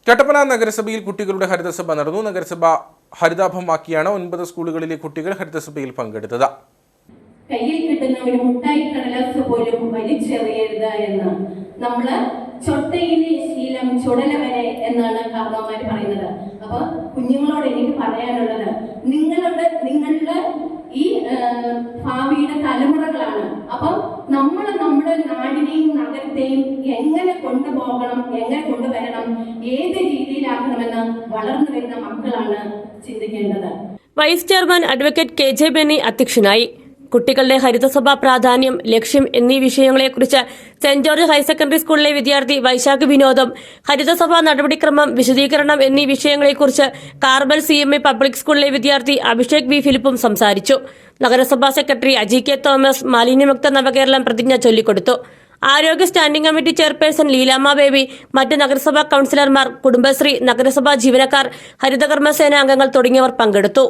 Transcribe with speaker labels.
Speaker 1: കട്ടപ്പന നഗരസഭയിൽ കുട്ടികളുടെ ഹരിതസഭ നടന്നു. നഗരസഭ ഹരിതാഭമാക്കിയാണ് 9 സ്കൂളുകളിലെ കുട്ടികൾ ഹരിതസഭയിൽ പങ്കെടുത്തത്.
Speaker 2: കയ്യിൽ കിട്ടുന്ന ഒരു മുട്ടായി കടലാസ് പോലും വലിച്ചെറിയരുത് എന്ന് നമ്മള് ചൊട്ടയിലെ ശീലം ചുടല വരെ എന്നാണ് കാരണവന്മാർ പറയുന്നത്. അപ്പൊ കുഞ്ഞുങ്ങളോട് എനിക്ക് പറയാനുള്ളത്, നിങ്ങളുടെ ഈ ഭാവിയുടെ തലമുറകളാണ്. അപ്പം നമ്മൾ നമ്മുടെ നാടിനെയും നഗരത്തെയും എങ്ങനെ കൊണ്ടുപോകണം, എങ്ങനെ കൊണ്ടുവരണം, ഏത് രീതിയിലാക്കണമെന്ന് വളർന്നു വരുന്ന മക്കളാണ് ചിന്തിക്കേണ്ടത്.
Speaker 3: Vice chairman advocate KJ Benny അധ്യക്ഷനായി. കുട്ടികളുടെ ഹരിതസഭ പ്രാധാന്യം, ലക്ഷ്യം എന്നീ വിഷയങ്ങളെക്കുറിച്ച് സെന്റ് ജോർജ് ഹയർ സെക്കൻഡറി സ്കൂളിലെ വിദ്യാർത്ഥി വൈശാഖ് വിനോദം, ഹരിതസഭ നടപടിക്രമം വിശദീകരണം എന്നീ വിഷയങ്ങളെക്കുറിച്ച് കാർബൽ CMA പബ്ലിക് സ്കൂളിലെ വിദ്യാർത്ഥി അഭിഷേക് V. ഫിലിപ്പും സംസാരിച്ചു. നഗരസഭാ സെക്രട്ടറി അജി K. തോമസ് മാലിന്യമുക്ത നവകേരളം പ്രതിജ്ഞ ചൊല്ലിക്കൊടുത്തു. ആരോഗ്യ standing committee chairperson Leelamma baby, മറ്റ് നഗരസഭാ കൌൺസിലർമാർ, കുടുംബശ്രീ, നഗരസഭാ ജീവനക്കാർ, ഹരിതകർമ്മസേന അംഗങ്ങൾ തുടങ്ങിയവർ പങ്കെടുത്തു.